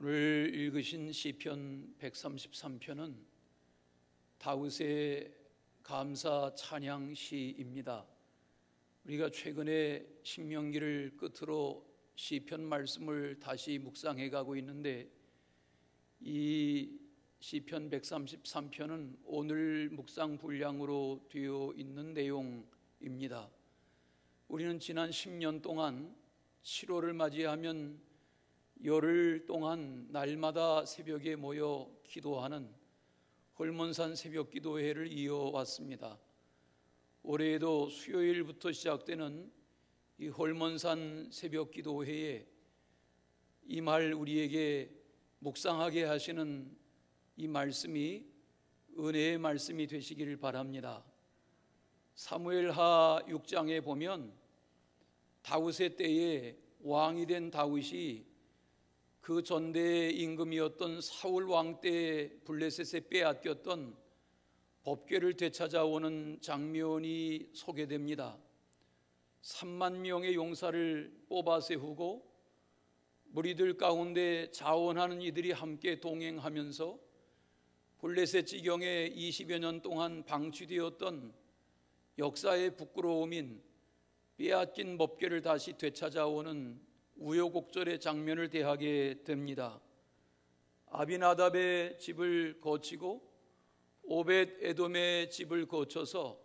오늘 읽으신 시편 133편은 다윗의 감사 찬양 시입니다. 우리가 최근에 신명기를 끝으로 시편 말씀을 다시 묵상해 가고 있는데, 이 시편 133편은 오늘 묵상 분량으로 되어 있는 내용입니다. 우리는 지난 10년 동안 7월을 맞이하면 열흘 동안 날마다 새벽에 모여 기도하는 홀몬산 새벽기도회를 이어왔습니다. 올해에도 수요일부터 시작되는 이 홀몬산 새벽기도회에 이 말 우리에게 묵상하게 하시는 이 말씀이 은혜의 말씀이 되시기를 바랍니다. 사무엘하 6장에 보면 다윗의 때에 왕이 된 다윗이 그 전대의 임금이었던 사울 왕 때에 블레셋에 빼앗겼던 법궤를 되찾아오는 장면이 소개됩니다. 3만 명의 용사를 뽑아 세우고 무리들 가운데 자원하는 이들이 함께 동행하면서 블레셋 지경에 20여 년 동안 방치되었던 역사의 부끄러움인 빼앗긴 법궤를 다시 되찾아오는 우여곡절의 장면을 대하게 됩니다. 아비나답의 집을 거치고 오벳 에돔의 집을 거쳐서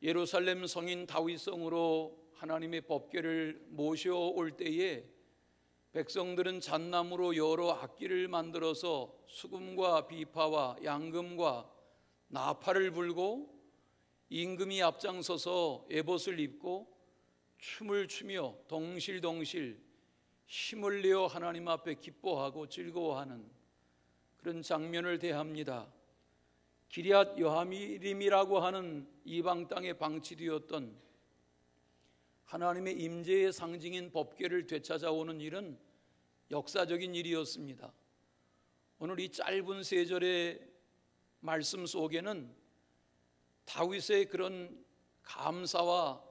예루살렘 성인 다윗성으로 하나님의 법궤를 모셔올 때에 백성들은 잣나무로 여러 악기를 만들어서 수금과 비파와 양금과 나팔을 불고 임금이 앞장서서 에봇을 입고 춤을 추며 덩실덩실 힘을 내어 하나님 앞에 기뻐하고 즐거워하는 그런 장면을 대합니다. 기럇 여하미림이라고 하는 이방 땅에 방치되었던 하나님의 임재의 상징인 법궤를 되찾아오는 일은 역사적인 일이었습니다. 오늘 이 짧은 세 절의 말씀 속에는 다윗의 그런 감사와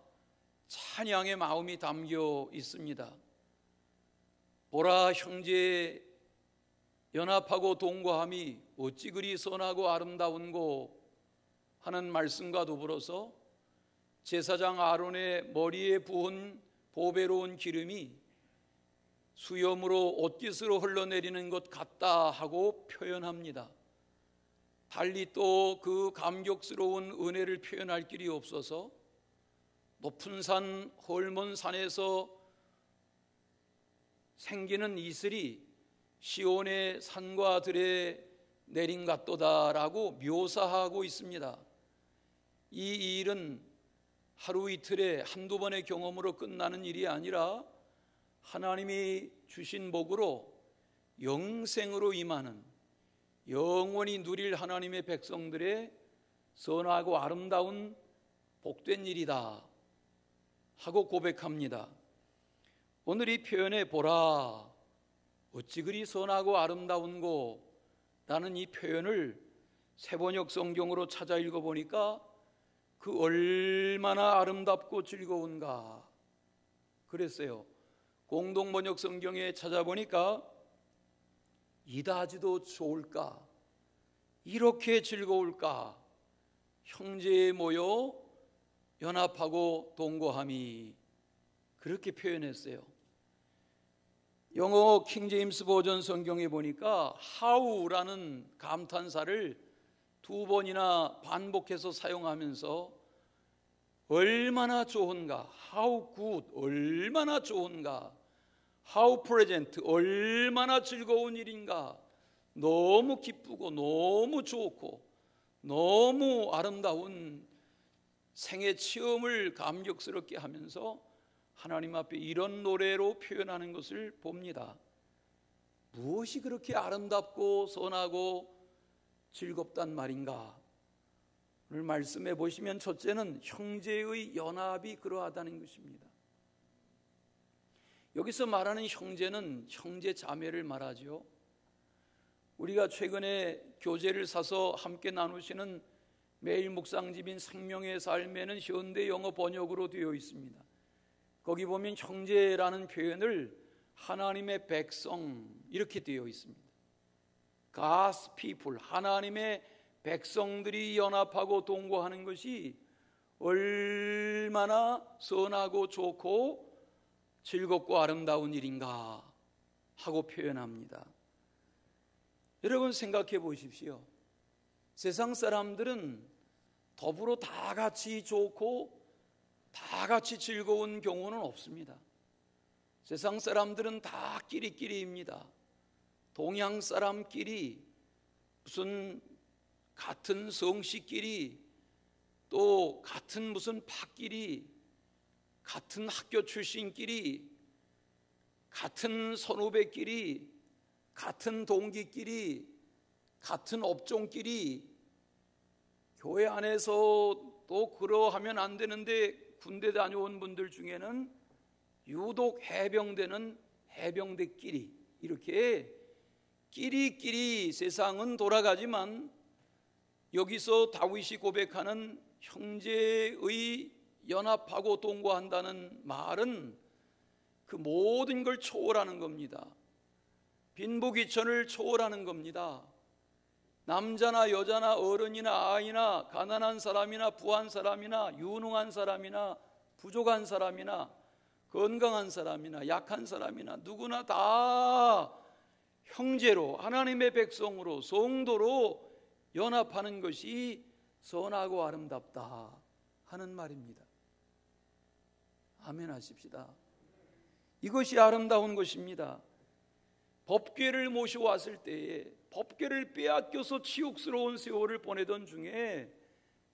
찬양의 마음이 담겨 있습니다. 보라, 형제의 연합하고 동거함이 어찌 그리 선하고 아름다운고 하는 말씀과 더불어서 제사장 아론의 머리에 부은 보배로운 기름이 수염으로 옷깃으로 흘러내리는 것 같다 하고 표현합니다. 달리 또 그 감격스러운 은혜를 표현할 길이 없어서 높은 산 홀몬 산에서 생기는 이슬이 시온의 산과 들에 내린 같도다라고 묘사하고 있습니다. 이 일은 하루 이틀에 한두 번의 경험으로 끝나는 일이 아니라 하나님이 주신 복으로 영생으로 임하는, 영원히 누릴 하나님의 백성들의 선하고 아름다운 복된 일이다 하고 고백합니다. 오늘 이 표현에 보라, 어찌 그리 선하고 아름다운고 라는 이 표현을 세번역 성경으로 찾아 읽어보니까 그 얼마나 아름답고 즐거운가 그랬어요. 공동번역 성경에 찾아보니까 이다지도 좋을까, 이렇게 즐거울까, 형제에 모여 연합하고 동거함이, 그렇게 표현했어요. 영어 킹제임스 버전 성경에 보니까 how라는 감탄사를 2번이나 반복해서 사용하면서 얼마나 좋은가, how good, 얼마나 좋은가, how present, 얼마나 즐거운 일인가, 너무 기쁘고 너무 좋고 너무 아름다운 생애 체험을 감격스럽게 하면서 하나님 앞에 이런 노래로 표현하는 것을 봅니다. 무엇이 그렇게 아름답고 선하고 즐겁단 말인가? 오늘 말씀해 보시면 첫째는 형제의 연합이 그러하다는 것입니다. 여기서 말하는 형제는 형제 자매를 말하죠. 우리가 최근에 교재를 사서 함께 나누시는 매일 묵상집인 생명의 삶에는 현대 영어 번역으로 되어 있습니다. 거기 보면 형제라는 표현을 하나님의 백성 이렇게 되어 있습니다. God's people, 하나님의 백성들이 연합하고 동거하는 것이 얼마나 선하고 좋고 즐겁고 아름다운 일인가 하고 표현합니다. 여러분 생각해 보십시오. 세상 사람들은 더불어 다 같이 좋고 다 같이 즐거운 경우는 없습니다. 세상 사람들은 다 끼리끼리입니다. 동양 사람끼리, 무슨 같은 성씨끼리, 또 같은 무슨 파끼리, 같은 학교 출신끼리, 같은 선후배끼리, 같은 동기끼리, 같은 업종끼리, 교회 안에서 또 그러하면 안 되는데 군대 다녀온 분들 중에는 유독 해병대는 해병대끼리, 이렇게 끼리끼리 세상은 돌아가지만 여기서 다윗이 고백하는 형제의 연합하고 동거한다는 말은 그 모든 걸 초월하는 겁니다. 빈부귀천을 초월하는 겁니다. 남자나 여자나 어른이나 아이나 가난한 사람이나 부한 사람이나 유능한 사람이나 부족한 사람이나 건강한 사람이나 약한 사람이나 누구나 다 형제로, 하나님의 백성으로, 성도로 연합하는 것이 선하고 아름답다 하는 말입니다. 아멘 하십시다. 이것이 아름다운 것입니다. 법궤를 모셔왔을 때에 법궤를 빼앗겨서 치욕스러운 세월을 보내던 중에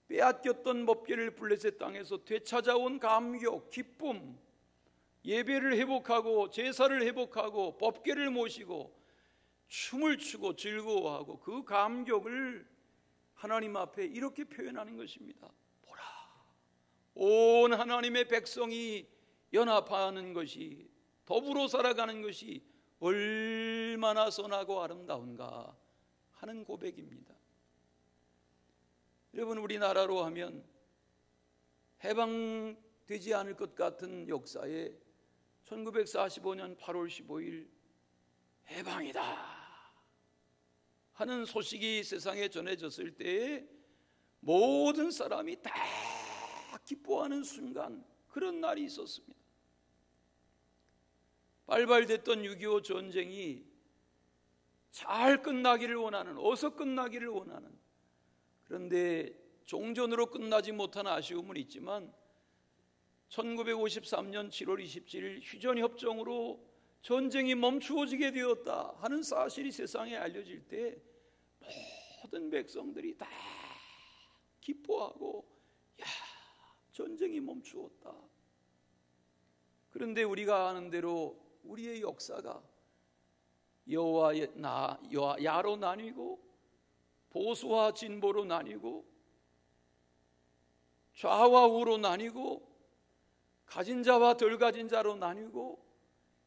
빼앗겼던 법궤를 블레셋 땅에서 되찾아온 감격, 기쁨, 예배를 회복하고 제사를 회복하고 법궤를 모시고 춤을 추고 즐거워하고 그 감격을 하나님 앞에 이렇게 표현하는 것입니다. 보라, 온 하나님의 백성이 연합하는 것이, 더불어 살아가는 것이 얼마나 선하고 아름다운가 하는 고백입니다. 여러분, 우리나라로 하면 해방되지 않을 것 같은 역사에 1945년 8월 15일 해방이다 하는 소식이 세상에 전해졌을 때에 모든 사람이 다 기뻐하는 순간, 그런 날이 있었습니다. 발발됐던 6.25 전쟁이 잘 끝나기를 원하는, 어서 끝나기를 원하는, 그런데 종전으로 끝나지 못한 아쉬움은 있지만 1953년 7월 27일 휴전협정으로 전쟁이 멈추어지게 되었다 하는 사실이 세상에 알려질 때 모든 백성들이 다 기뻐하고, 야, 전쟁이 멈추었다. 그런데 우리가 아는 대로 우리의 역사가 여와 야로 나뉘고 보수와 진보로 나뉘고 좌와 우로 나뉘고 가진 자와 덜 가진 자로 나뉘고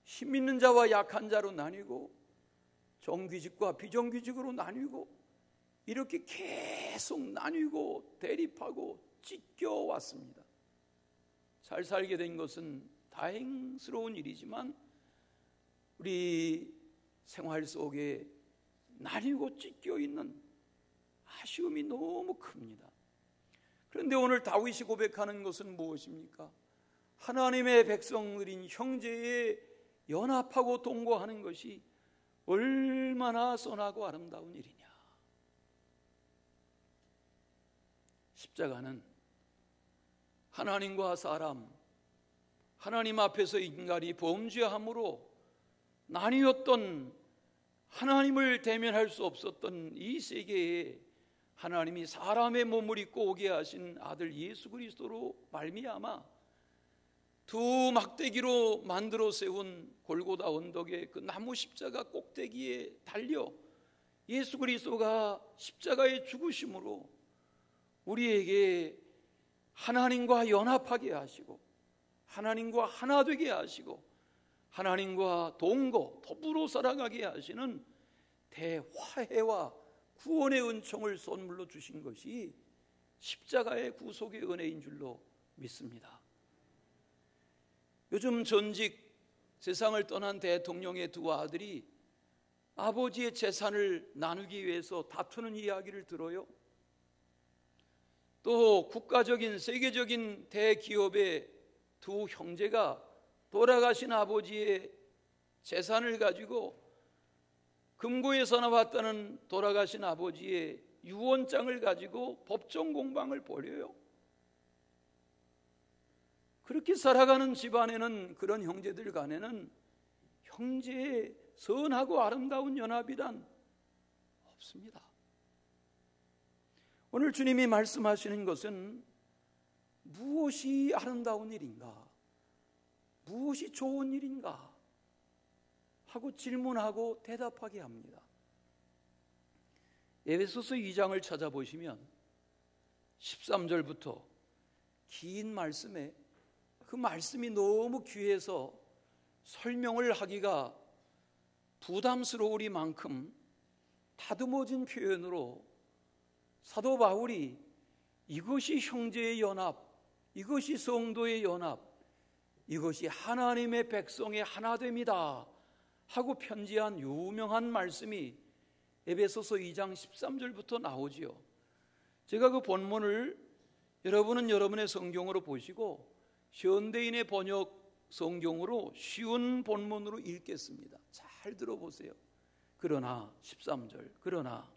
힘 있는 자와 약한 자로 나뉘고 정규직과 비정규직으로 나뉘고 이렇게 계속 나뉘고 대립하고 찢겨왔습니다. 잘 살게 된 것은 다행스러운 일이지만 우리 생활 속에 나뉘고 찢겨 있는 아쉬움이 너무 큽니다. 그런데 오늘 다윗이 고백하는 것은 무엇입니까? 하나님의 백성들인 형제의 연합하고 동거하는 것이 얼마나 선하고 아름다운 일이냐. 십자가는 하나님과 사람, 하나님 앞에서 인간이 범죄함으로 나뉘었던, 하나님을 대면할 수 없었던 이 세계에 하나님이 사람의 몸을 입고 오게 하신 아들 예수 그리스도로 말미암아 두 막대기로 만들어 세운 골고다 언덕의 그 나무 십자가 꼭대기에 달려 예수 그리스도가 십자가의 죽으심으로 우리에게 하나님과 연합하게 하시고 하나님과 하나 되게 하시고 하나님과 동거 더불어 살아가게 하시는 대화해와 구원의 은총을 선물로 주신 것이 십자가의 구속의 은혜인 줄로 믿습니다. 요즘 전직 세상을 떠난 대통령의 두 아들이 아버지의 재산을 나누기 위해서 다투는 이야기를 들어요. 또 국가적인 세계적인 대기업의 두 형제가 돌아가신 아버지의 재산을 가지고 금고에서 나왔다는 돌아가신 아버지의 유언장을 가지고 법정 공방을 벌여요. 그렇게 살아가는 집안에는, 그런 형제들 간에는 형제의 선하고 아름다운 연합이란 없습니다. 오늘 주님이 말씀하시는 것은 무엇이 아름다운 일인가, 무엇이 좋은 일인가 하고 질문하고 대답하게 합니다. 에베소서 2장을 찾아보시면 13절부터 긴 말씀에, 그 말씀이 너무 귀해서 설명을 하기가 부담스러우리만큼 다듬어진 표현으로 사도 바울이 이것이 형제의 연합, 이것이 성도의 연합, 이것이 하나님의 백성의 하나됨이다 하고 편지한 유명한 말씀이 에베소서 2장 13절부터 나오지요. 제가 그 본문을 여러분은 여러분의 성경으로 보시고 현대인의 번역 성경으로 쉬운 본문으로 읽겠습니다. 잘 들어보세요. 그러나 13절, 그러나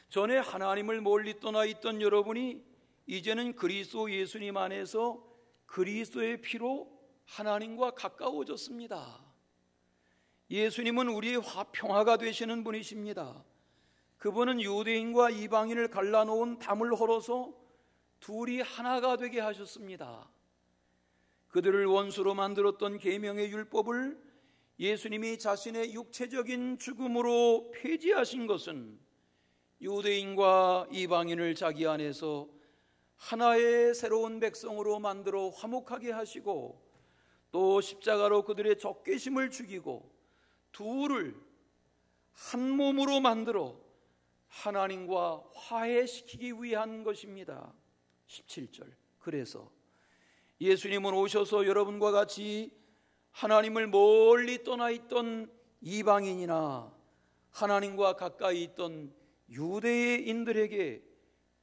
전에 하나님을 멀리 떠나 있던 여러분이 이제는 그리스도 예수님 안에서 그리스도의 피로 하나님과 가까워졌습니다. 예수님은 우리의 평화가 되시는 분이십니다. 그분은 유대인과 이방인을 갈라놓은 담을 헐어서 둘이 하나가 되게 하셨습니다. 그들을 원수로 만들었던 계명의 율법을 예수님이 자신의 육체적인 죽음으로 폐지하신 것은 유대인과 이방인을 자기 안에서 하나의 새로운 백성으로 만들어 화목하게 하시고, 또 십자가로 그들의 적개심을 죽이고 둘을 한 몸으로 만들어 하나님과 화해시키기 위한 것입니다. 17절, 그래서 예수님은 오셔서 여러분과 같이 하나님을 멀리 떠나 있던 이방인이나 하나님과 가까이 있던 유대인들에게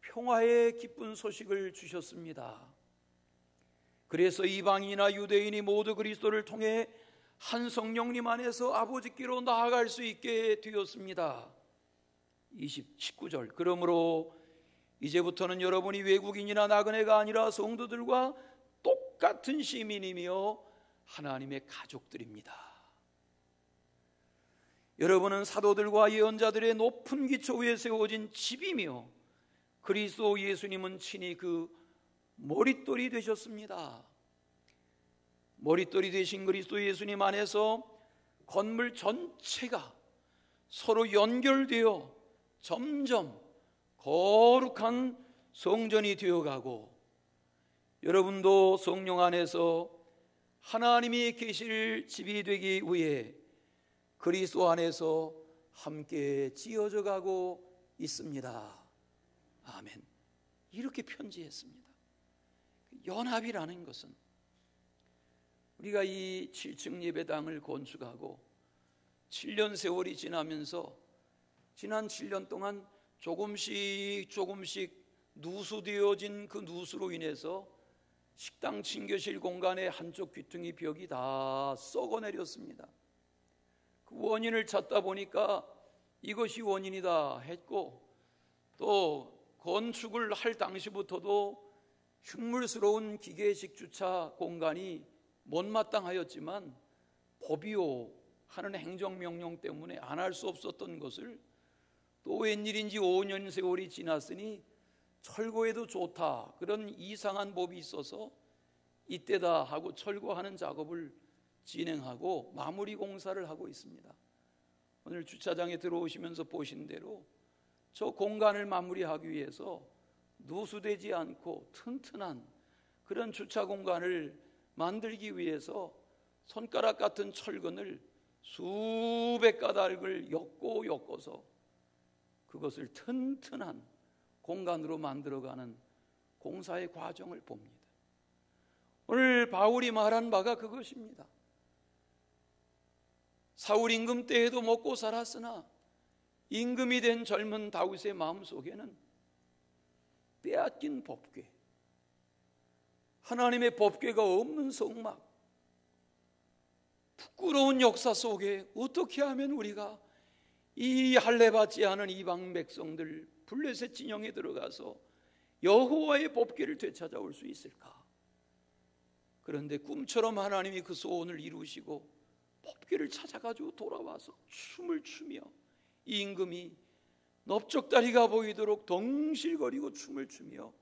평화의 기쁜 소식을 주셨습니다. 그래서 이방인이나 유대인이 모두 그리스도를 통해 한 성령님 안에서 아버지께로 나아갈 수 있게 되었습니다. 19절, 그러므로 이제부터는 여러분이 외국인이나 나그네가 아니라 성도들과 똑같은 시민이며 하나님의 가족들입니다. 여러분은 사도들과 예언자들의 높은 기초 위에 세워진 집이며 그리스도 예수님은 친히 그 머릿돌이 되셨습니다. 머릿돌이 되신 그리스도 예수님 안에서 건물 전체가 서로 연결되어 점점 거룩한 성전이 되어가고, 여러분도 성령 안에서 하나님이 계실 집이 되기 위해 그리스도 안에서 함께 지어져 가고 있습니다. 아멘. 이렇게 편지했습니다. 연합이라는 것은, 우리가 이 7층 예배당을 건축하고 7년 세월이 지나면서 지난 7년 동안 조금씩 누수되어진 그 누수로 인해서 식당 친교실 공간의 한쪽 귀퉁이 벽이 다 썩어내렸습니다. 그 원인을 찾다 보니까 이것이 원인이다 했고, 또 건축을 할 당시부터도 흉물스러운 기계식 주차 공간이 못마땅하였지만 법이요 하는 행정명령 때문에 안 할 수 없었던 것을 또 웬일인지 5년 세월이 지났으니 철거해도 좋다, 그런 이상한 법이 있어서 이때다 하고 철거하는 작업을 진행하고 마무리 공사를 하고 있습니다. 오늘 주차장에 들어오시면서 보신 대로 저 공간을 마무리하기 위해서 누수되지 않고 튼튼한 그런 주차 공간을 만들기 위해서 손가락 같은 철근을 수백 가닥을 엮어서 그것을 튼튼한 공간으로 만들어가는 공사의 과정을 봅니다. 오늘 바울이 말한 바가 그것입니다. 사울 임금 때에도 먹고 살았으나 임금이 된 젊은 다윗의 마음속에는 빼앗긴 법궤, 하나님의 법궤가 없는 성막, 부끄러운 역사 속에 어떻게 하면 우리가 이 할례받지 않은 이방 백성들 블레셋 진영에 들어가서 여호와의 법궤를 되찾아올 수 있을까? 그런데 꿈처럼 하나님이 그 소원을 이루시고 법궤를 찾아가지고 돌아와서 춤을 추며 이 임금이 넓적다리가 보이도록 덩실거리고 춤을 추며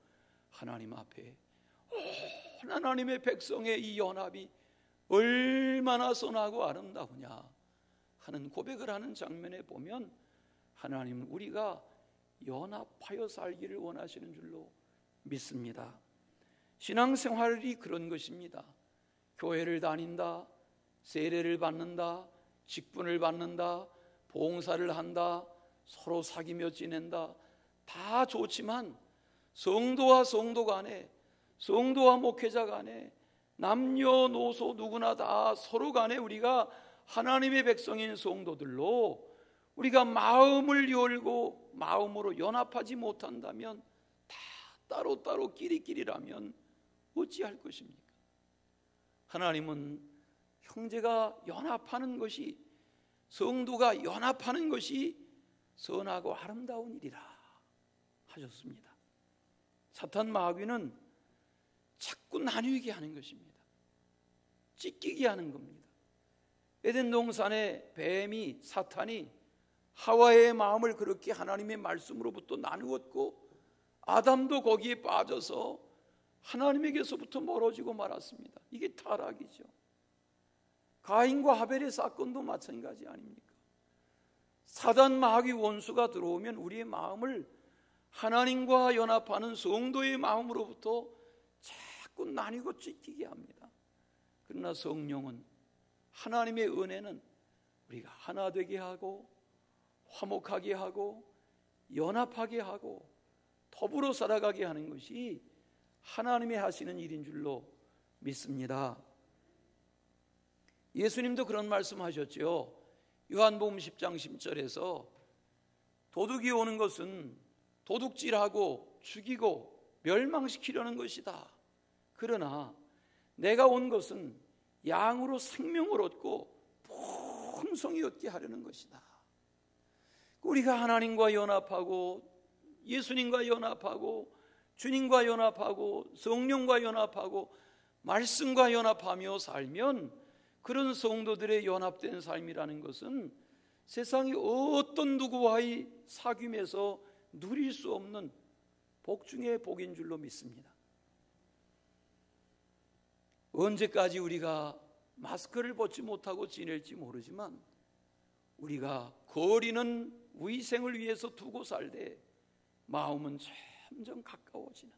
하나님 앞에 하나님의 백성의 이 연합이 얼마나 선하고 아름다우냐 하는 고백을 하는 장면에 보면 하나님은 우리가 연합하여 살기를 원하시는 줄로 믿습니다. 신앙생활이 그런 것입니다. 교회를 다닌다, 세례를 받는다, 직분을 받는다, 봉사를 한다, 서로 사귀며 지낸다, 다 좋지만 성도와 성도 간에, 성도와 목회자 간에, 남녀노소 누구나 다 서로 간에 우리가 하나님의 백성인 성도들로 우리가 마음을 열고 마음으로 연합하지 못한다면, 다 따로따로 끼리끼리라면 어찌할 것입니까? 하나님은 형제가 연합하는 것이, 성도가 연합하는 것이 선하고 아름다운 일이라 하셨습니다. 사탄 마귀는 자꾸 나뉘게 하는 것입니다. 찢기게 하는 겁니다. 에덴 동산의 뱀이, 사탄이 하와의 마음을 그렇게 하나님의 말씀으로부터 나누었고 아담도 거기에 빠져서 하나님에게서부터 멀어지고 말았습니다. 이게 타락이죠. 가인과 하벨의 사건도 마찬가지 아닙니까? 사단 마귀 원수가 들어오면 우리의 마음을 하나님과 연합하는 성도의 마음으로부터 자꾸 나뉘고 찢기게 합니다. 그러나 성령은, 하나님의 은혜는 우리가 하나 되게 하고 화목하게 하고 연합하게 하고 더불어 살아가게 하는 것이 하나님이 하시는 일인 줄로 믿습니다. 예수님도 그런 말씀하셨죠. 요한복음 10장 10절에서 도둑이 오는 것은 도둑질하고 죽이고 멸망시키려는 것이다. 그러나 내가 온 것은 양으로 생명을 얻고 풍성히 얻게 하려는 것이다. 우리가 하나님과 연합하고 예수님과 연합하고 주님과 연합하고 성령과 연합하고 말씀과 연합하며 살면, 그런 성도들의 연합된 삶이라는 것은 세상의 어떤 누구와의 사귐에서 누릴 수 없는 복 중의 복인 줄로 믿습니다. 언제까지 우리가 마스크를 벗지 못하고 지낼지 모르지만 우리가 거리는 위생을 위해서 두고 살되 마음은 점점 가까워지는,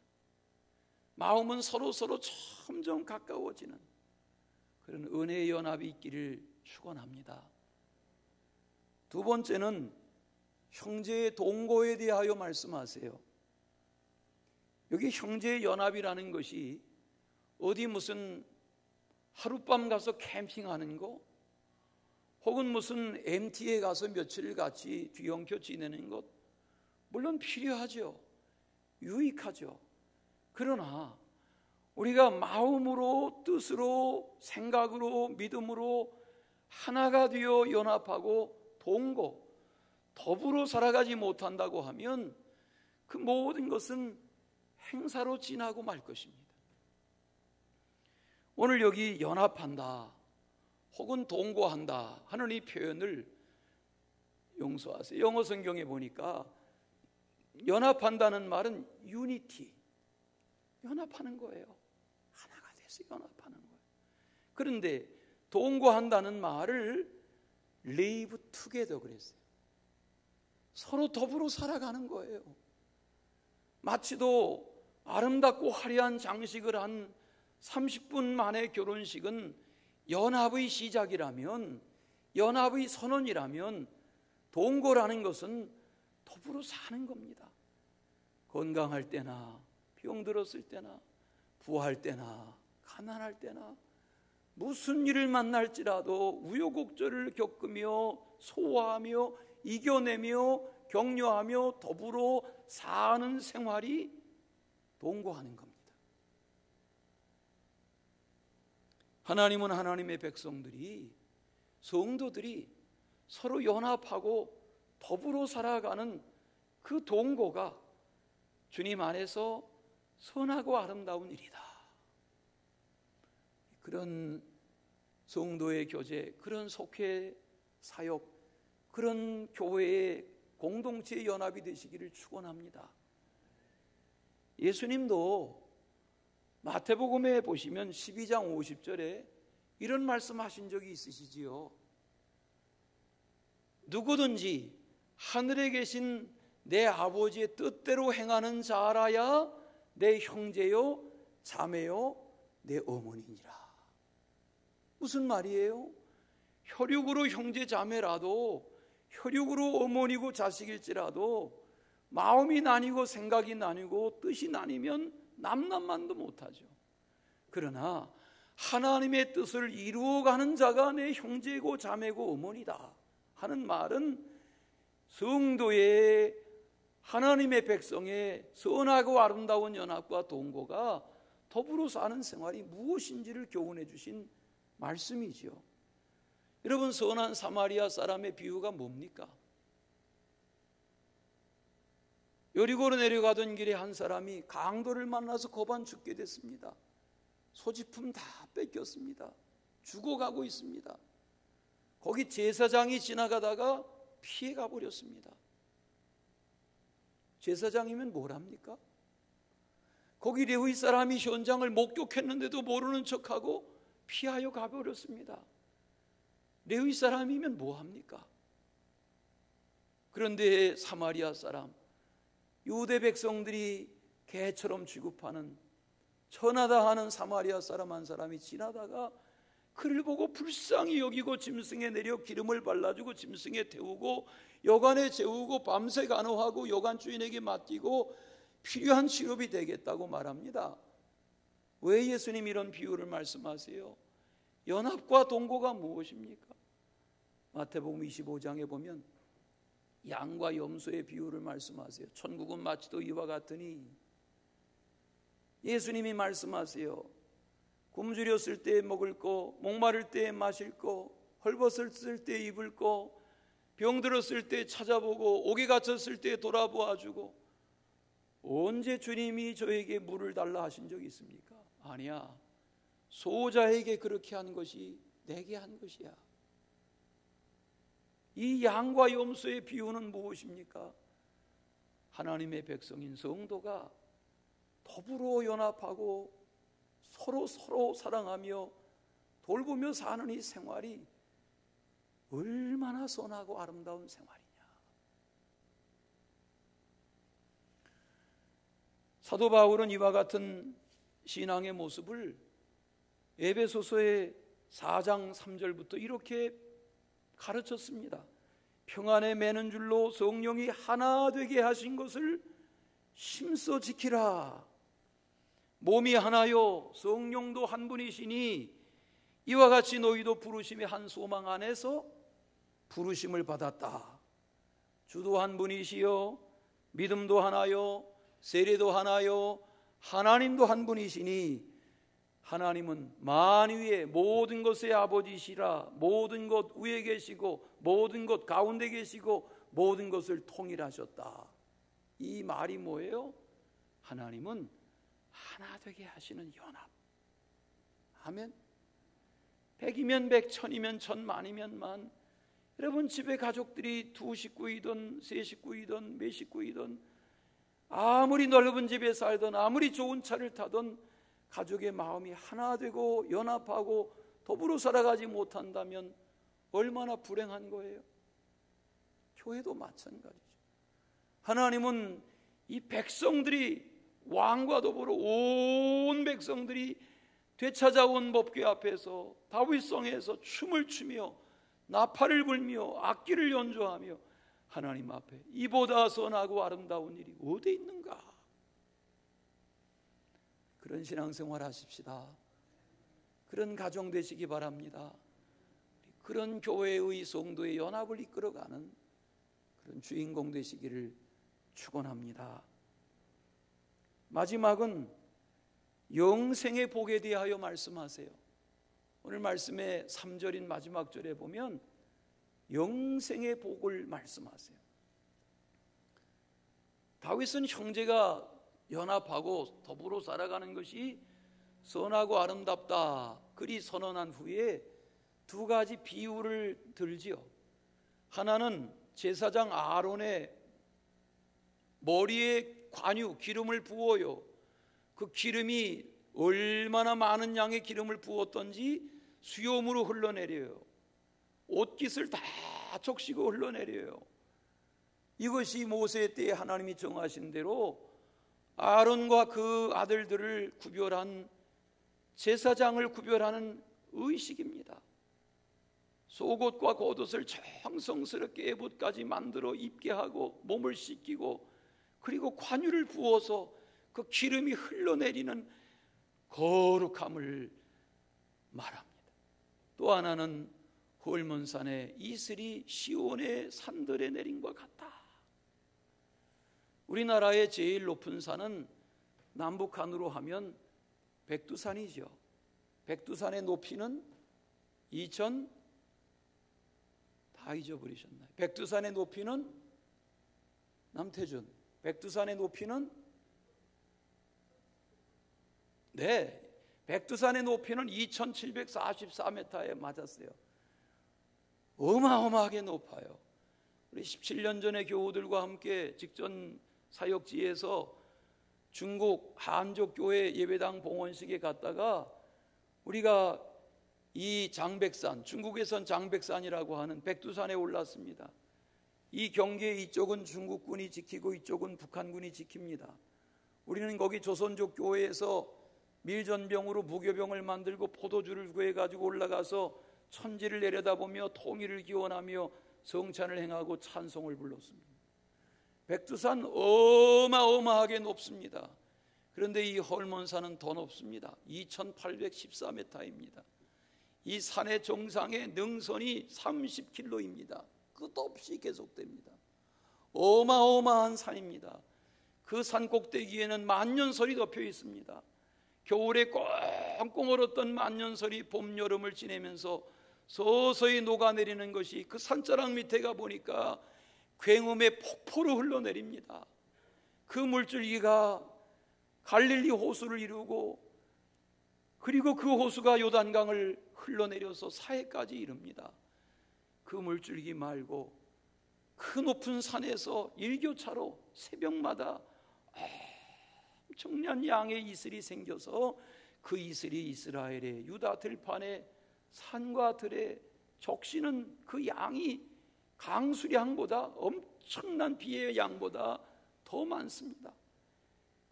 마음은 서로 점점 가까워지는 그런 은혜의 연합이 있기를 축원합니다. 두 번째는 형제의 동거에 대하여 말씀하세요. 여기 형제의 연합이라는 것이 어디 무슨 하룻밤 가서 캠핑하는 거, 혹은 무슨 MT에 가서 며칠 같이 뒤엉켜 지내는 것, 물론 필요하죠. 유익하죠. 그러나 우리가 마음으로, 뜻으로, 생각으로, 믿음으로 하나가 되어 연합하고 동거, 더불어 살아가지 못한다고 하면 그 모든 것은 행사로 지나고 말 것입니다. 오늘 여기 연합한다 혹은 동거한다 하는 이 표현을 용서하세요. 영어 성경에 보니까 연합한다는 말은 unity, 연합하는 거예요. 하나가 돼서 연합하는 거예요. 그런데 동거한다는 말을 live together 그랬어요. 서로 더불어 살아가는 거예요. 마치도 아름답고 화려한 장식을 한 30분 만의 결혼식은 연합의 시작이라면, 연합의 선언이라면, 동거라는 것은 더불어 사는 겁니다. 건강할 때나 병들었을 때나 부할 때나 가난할 때나 무슨 일을 만날지라도 우여곡절을 겪으며 소화하며 이겨내며 격려하며 더불어 사는 생활이 동거하는 겁니다. 하나님은 하나님의 백성들이, 성도들이 서로 연합하고 더불어 살아가는 그 동거가 주님 안에서 선하고 아름다운 일이다. 그런 성도의 교제, 그런 속회 사역, 그런 교회의 공동체의 연합이 되시기를 축원합니다. 예수님도 마태복음에 보시면 12장 50절에 이런 말씀하신 적이 있으시지요. 누구든지 하늘에 계신 내 아버지의 뜻대로 행하는 자라야 내 형제요 자매요 내 어머니니라. 무슨 말이에요? 혈육으로 형제 자매라도, 혈육으로 어머니고 자식일지라도 마음이 나뉘고 생각이 나뉘고 뜻이 나뉘면 남남만도 못하죠. 그러나 하나님의 뜻을 이루어가는 자가 내 형제고 자매고 어머니다 하는 말은 성도의, 하나님의 백성의 선하고 아름다운 연합과 동거가 더불어 사는 생활이 무엇인지를 교훈해 주신 말씀이지요. 여러분, 선한 사마리아 사람의 비유가 뭡니까? 여리고로 내려가던 길에 한 사람이 강도를 만나서 고반 죽게 됐습니다. 소지품 다 뺏겼습니다. 죽어가고 있습니다. 거기 제사장이 지나가다가 피해가 버렸습니다. 제사장이면 뭘 합니까? 거기 레위 사람이 현장을 목격했는데도 모르는 척하고 피하여 가버렸습니다. 레위 사람이면 뭐 합니까? 그런데 사마리아 사람, 유대 백성들이 개처럼 취급하는, 천하다 하는 사마리아 사람 한 사람이 지나다가 그를 보고 불쌍히 여기고 짐승에 내려 기름을 발라주고 짐승에 태우고 여간에 재우고 밤새 간호하고 여간 주인에게 맡기고 필요한 치료비 되겠다고 말합니다. 왜 예수님 이런 비유를 말씀하세요? 연합과 동거가 무엇입니까? 마태복음 25장에 보면 양과 염소의 비유를 말씀하세요. 천국은 마치도 이와 같으니, 예수님이 말씀하세요. 굶주렸을 때 먹을 거, 목마를 때 마실 거, 헐벗었을 때 입을 거, 병들었을 때 찾아보고 옥에 갇혔을 때 돌아보아주고. 언제 주님이 저에게 물을 달라 하신 적이 있습니까? 아니야. 소자에게 그렇게 한 것이 내게 한 것이야. 이 양과 염소의 비유는 무엇입니까? 하나님의 백성인 성도가 더불어 연합하고 서로 사랑하며 돌보며 사는 이 생활이 얼마나 선하고 아름다운 생활이냐. 사도 바울은 이와 같은 신앙의 모습을 에베소서의 4장 3절부터 이렇게 가르쳤습니다. 평안에 매는 줄로 성령이 하나 되게 하신 것을 힘써 지키라. 몸이 하나요 성령도 한 분이시니 이와 같이 너희도 부르심의 한 소망 안에서 부르심을 받았다. 주도 한 분이시요 믿음도 하나요 세례도 하나요 하나님도 한 분이시니 하나님은 만유의 모든 것의 아버지시라. 모든 것 위에 계시고 모든 것 가운데 계시고 모든 것을 통일하셨다. 이 말이 뭐예요? 하나님은 하나 되게 하시는 연합. 아멘. 100이면 100, 1000이면 1000, 만이면 만. 여러분 집에 가족들이 2식구이든 3식구이든 몇 식구이든 아무리 넓은 집에 살든 아무리 좋은 차를 타든 가족의 마음이 하나 되고 연합하고 더불어 살아가지 못한다면 얼마나 불행한 거예요. 교회도 마찬가지죠. 하나님은 이 백성들이 왕과 더불어 온 백성들이 되찾아온 법궤 앞에서 다윗성에서 춤을 추며 나팔을 불며 악기를 연주하며 하나님 앞에 이보다 선하고 아름다운 일이 어디 있는가? 그런 신앙생활 하십시다. 그런 가정 되시기 바랍니다. 그런 교회의 성도의 연합을 이끌어가는 그런 주인공 되시기를 축원합니다. 마지막은 영생의 복에 대하여 말씀하세요. 오늘 말씀의 3절인 마지막 절에 보면 영생의 복을 말씀하세요. 다윗은 형제가 연합하고 더불어 살아가는 것이 선하고 아름답다 그리 선언한 후에 두 가지 비유를 들지요. 하나는 제사장 아론의 머리에 관유 기름을 부어요. 그 기름이 얼마나 많은 양의 기름을 부었던지 수염으로 흘러내려요. 옷깃을 다 적시고 흘러내려요. 이것이 모세 때에 하나님이 정하신 대로 아론과 그 아들들을 구별한 제사장을 구별하는 의식입니다. 속옷과 겉옷을 정성스럽게 에봇까지 만들어 입게 하고 몸을 씻기고 그리고 관유를 부어서 그 기름이 흘러내리는 거룩함을 말합니다. 또 하나는 헐몬산의 이슬이 시온의 산들에 내린 것 같다. 우리나라의 제일 높은 산은 남북한으로 하면 백두산이죠. 백두산의 높이는 다 잊어버리셨나요? 백두산의 높이는 남태준. 백두산의 높이는 백두산의 높이는 2744m에 맞았어요. 어마어마하게 높아요. 우리 17년 전에 교우들과 함께 직전 사역지에서 중국 한족 교회 예배당 봉헌식에 갔다가 우리가 이 장백산, 중국에선 장백산이라고 하는 백두산에 올랐습니다. 이 경계 이쪽은 중국군이 지키고 이쪽은 북한군이 지킵니다. 우리는 거기 조선족 교회에서 밀전병으로 무교병을 만들고 포도주를 구해가지고 올라가서 천지를 내려다보며 통일을 기원하며 성찬을 행하고 찬송을 불렀습니다. 백두산 어마어마하게 높습니다. 그런데 이 헐몬산은 더 높습니다. 2814m입니다. 이 산의 정상의 능선이 30km입니다. 끝없이 계속됩니다. 어마어마한 산입니다. 그 산 꼭대기에는 만년설이 덮여 있습니다. 겨울에 꽁꽁 얼었던 만년설이 봄, 여름을 지내면서 서서히 녹아내리는 것이 그 산자락 밑에 가보니까 굉음의 폭포로 흘러내립니다. 그 물줄기가 갈릴리 호수를 이루고 그리고 그 호수가 요단강을 흘러내려서 사해까지 이릅니다. 그 물줄기 말고 그 높은 산에서 일교차로 새벽마다 엄청난 양의 이슬이 생겨서 그 이슬이 이스라엘의 유다 들판의 산과 들에 적시는 그 양이 강수량보다 엄청난 비의 양보다 더 많습니다.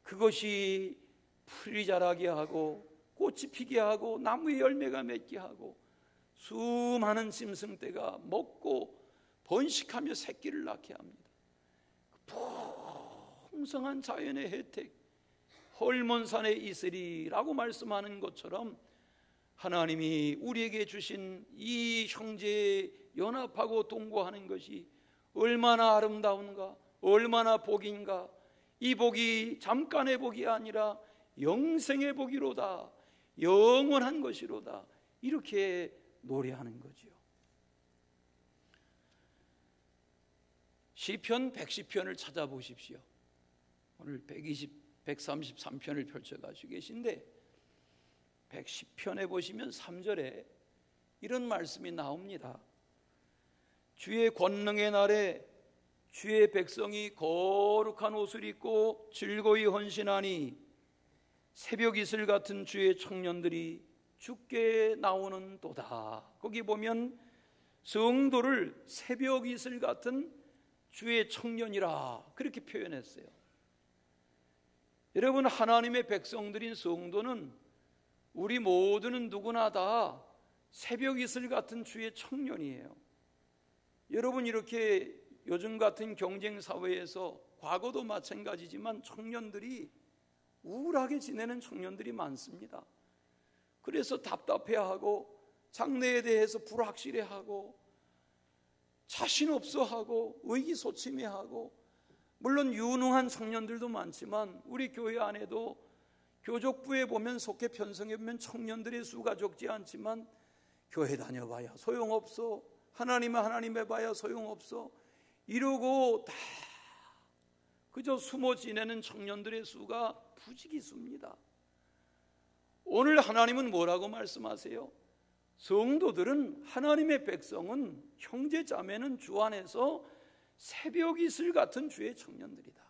그것이 풀이 자라게 하고 꽃이 피게 하고 나무의 열매가 맺게 하고 수많은 짐승떼가 먹고 번식하며 새끼를 낳게 합니다. 풍성한 자연의 혜택, 헐몬산의 이슬이라고 말씀하는 것처럼 하나님이 우리에게 주신 이 형제의 연합하고 동거하는 것이 얼마나 아름다운가, 얼마나 복인가. 이 복이 잠깐의 복이 아니라 영생의 복이로다, 영원한 것이로다, 이렇게 노래하는 거지요. 시편 110편을 찾아보십시오. 오늘 133편을 펼쳐가지고 계신데 110편에 보시면 3절에 이런 말씀이 나옵니다. 주의 권능의 날에 주의 백성이 거룩한 옷을 입고 즐거이 헌신하니 새벽 이슬 같은 주의 청년들이 주께 나오는 도다. 거기 보면 성도를 새벽 이슬 같은 주의 청년이라 그렇게 표현했어요. 여러분, 하나님의 백성들인 성도는 우리 모두는 누구나 다 새벽 이슬 같은 주의 청년이에요. 여러분, 이렇게 요즘 같은 경쟁 사회에서 과거도 마찬가지지만 청년들이 우울하게 지내는 청년들이 많습니다. 그래서 답답해하고 장래에 대해서 불확실해하고 자신 없어하고 의기소침해하고, 물론 유능한 청년들도 많지만 우리 교회 안에도 교족부에 보면, 속해 편성에 보면 청년들의 수가 적지 않지만 교회 다녀봐야 소용없어, 하나님 해봐야 소용없어, 이러고 다 그저 숨어 지내는 청년들의 수가 부지기수입니다. 오늘 하나님은 뭐라고 말씀하세요? 성도들은, 하나님의 백성은, 형제 자매는 주 안에서 새벽 이슬 같은 주의 청년들이다.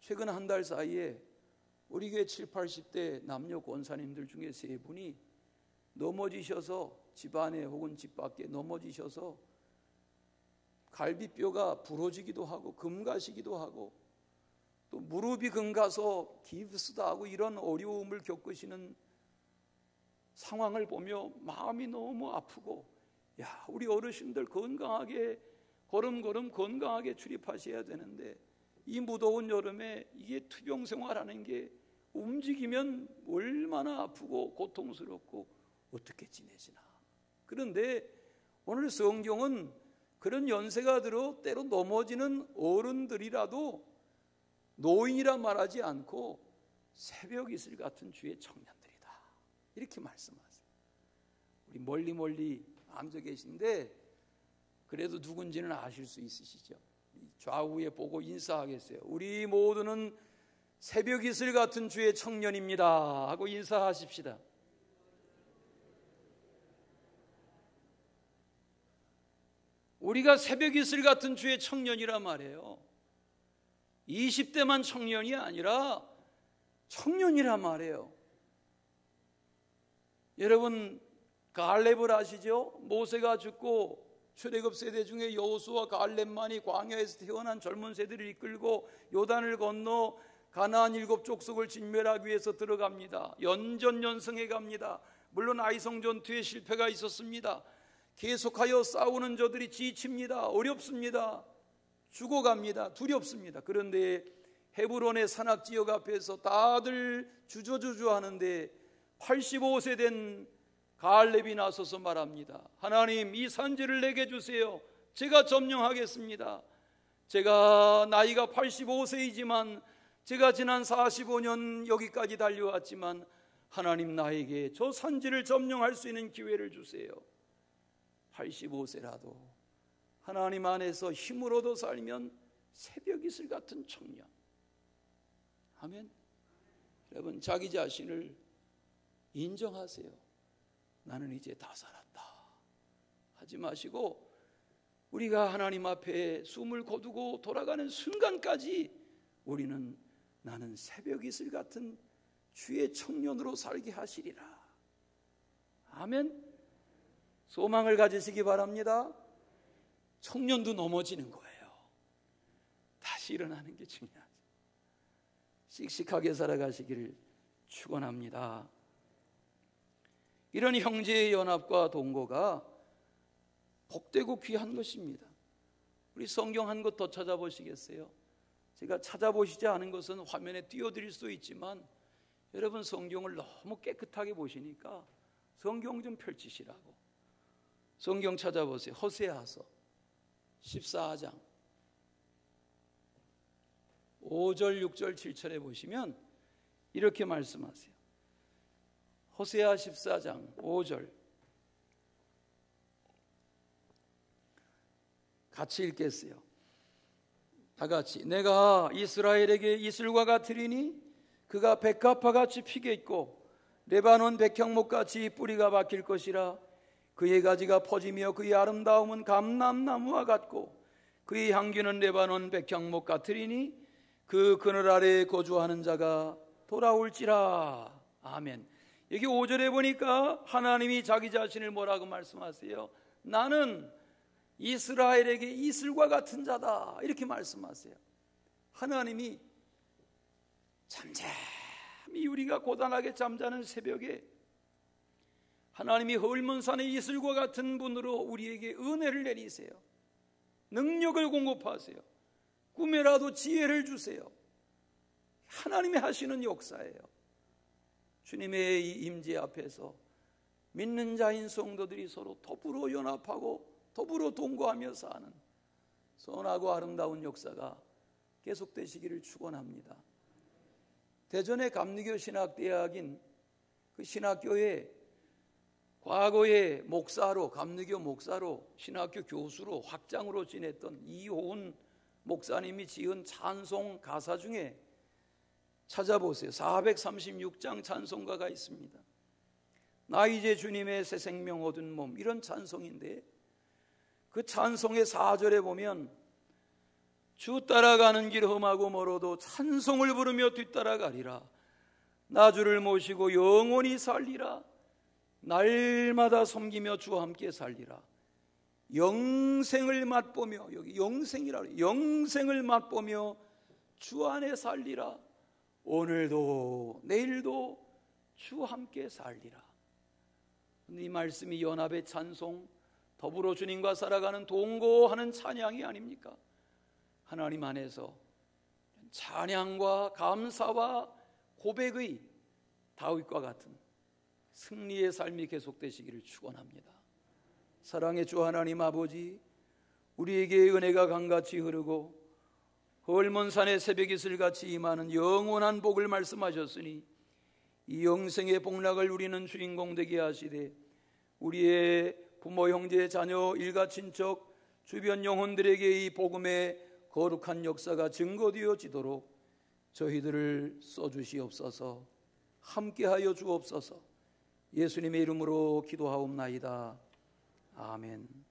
최근 한 달 사이에 우리 교회 70, 80대 남녀 권사님들 중에 3분이 넘어지셔서, 집안에 혹은 집 밖에 넘어지셔서 갈비뼈가 부러지기도 하고 금가시기도 하고 또 무릎이 금가서 기부스도 하고 이런 어려움을 겪으시는 상황을 보며 마음이 너무 아프고, 야, 우리 어르신들 건강하게 걸음걸음 건강하게 출입하셔야 되는데 이 무더운 여름에 이게 투병 생활하는 게 움직이면 얼마나 아프고 고통스럽고 어떻게 지내시나. 그런데 오늘 성경은 그런 연세가 들어 때로 넘어지는 어른들이라도 노인이라 말하지 않고 새벽 이슬 같은 주의 청년들이다, 이렇게 말씀하세요. 우리 멀리 앉아 계신데 그래도 누군지는 아실 수 있으시죠? 좌우에 보고 인사하겠어요. 우리 모두는 새벽 이슬 같은 주의 청년입니다 하고 인사하십시다. 우리가 새벽 이슬 같은 주의 청년이란 말이에요. 20대만 청년이 아니라 청년이란 말이에요. 여러분 갈렙을 아시죠? 모세가 죽고 출애굽 세대 중에 여호수아 갈렙만이 광야에서 태어난 젊은 세대를 이끌고 요단을 건너 가나안 7족속을 진멸하기 위해서 들어갑니다. 연전연승해 갑니다. 물론 아이성 전투에 실패가 있었습니다. 계속하여 싸우는 저들이 지칩니다. 어렵습니다. 죽어갑니다. 두렵습니다. 그런데 헤브론의 산악지역 앞에서 다들 주저주저 하는데 85세 된 갈렙이 나서서 말합니다. 하나님, 이 산지를 내게 주세요. 제가 점령하겠습니다. 제가 나이가 85세이지만 제가 지난 45년 여기까지 달려왔지만 하나님, 나에게 저 산지를 점령할 수 있는 기회를 주세요. 85세라도 하나님 안에서 힘을 얻어 살면 새벽 이슬 같은 청년. 아멘. 여러분, 자기 자신을 인정하세요. 나는 이제 다 살았다 하지 마시고, 우리가 하나님 앞에 숨을 거두고 돌아가는 순간까지 우리는 나는 새벽 이슬 같은 주의 청년으로 살게 하시리라. 아멘. 소망을 가지시기 바랍니다. 청년도 넘어지는 거예요. 다시 일어나는 게 중요하죠. 씩씩하게 살아가시기를 축원합니다. 이런 형제의 연합과 동거가 복되고 귀한 것입니다. 우리 성경 한 것 더 찾아보시겠어요? 제가 찾아보시지 않은 것은 화면에 띄워드릴 수 있지만 여러분 성경을 너무 깨끗하게 보시니까 성경 좀 펼치시라고. 성경 찾아보세요. 호세아서 14장 5절, 6절, 7절에 보시면 이렇게 말씀하세요. 호세아 14장 5절 같이 읽겠어요. 다 같이. 내가 이스라엘에게 이슬과 같으리니 그가 백합화같이 피겠고 레바논 백향목같이 뿌리가 박힐 것이라. 그의 가지가 퍼지며 그의 아름다움은 감람나무와 같고 그의 향기는 레바논 백향목 같으리니 그 그늘 아래에 거주하는 자가 돌아올지라. 아멘. 여기 5절에 보니까 하나님이 자기 자신을 뭐라고 말씀하세요? 나는 이스라엘에게 이슬과 같은 자다, 이렇게 말씀하세요. 하나님이 잠잠히 우리가 고단하게 잠자는 새벽에 하나님이 헐몬산의 이슬과 같은 분으로 우리에게 은혜를 내리세요. 능력을 공급하세요. 꿈에라도 지혜를 주세요. 하나님이 하시는 역사예요. 주님의 이 임재 앞에서 믿는 자인 성도들이 서로 더불어 연합하고 더불어 동거하며 사는 선하고 아름다운 역사가 계속되시기를 축원합니다. 대전의 감리교 신학대학인 그 신학교에 과거에 목사로, 감리교 목사로, 신학교 교수로, 학장으로 지냈던 이호은 목사님이 지은 찬송 가사 중에 찾아보세요. 436장 찬송가가 있습니다. 나 이제 주님의 새 생명 얻은 몸, 이런 찬송인데 그 찬송의 4절에 보면 주 따라가는 길 험하고 멀어도 찬송을 부르며 뒤따라가리라. 나 주를 모시고 영원히 살리라. 날마다 섬기며 주와 함께 살리라. 영생을 맛보며, 여기 영생이라 그래요. 영생을 맛보며 주 안에 살리라. 오늘도 내일도 주 함께 살리라. 이 말씀이 연합의 찬송, 더불어 주님과 살아가는 동거하는 찬양이 아닙니까? 하나님 안에서 찬양과 감사와 고백의 다윗과 같은 승리의 삶이 계속되시기를 축원합니다. 사랑의 주 하나님 아버지, 우리에게 은혜가 강같이 흐르고 헐몬 산의 새벽 이슬같이 임하는 영원한 복을 말씀하셨으니 이 영생의 복락을 누리는 주인공 되게 하시되 우리의 부모, 형제, 자녀, 일가, 친척, 주변 영혼들에게 이 복음의 거룩한 역사가 증거되어지도록 저희들을 써주시옵소서. 함께하여 주옵소서. 예수님의 이름으로 기도하옵나이다. 아멘.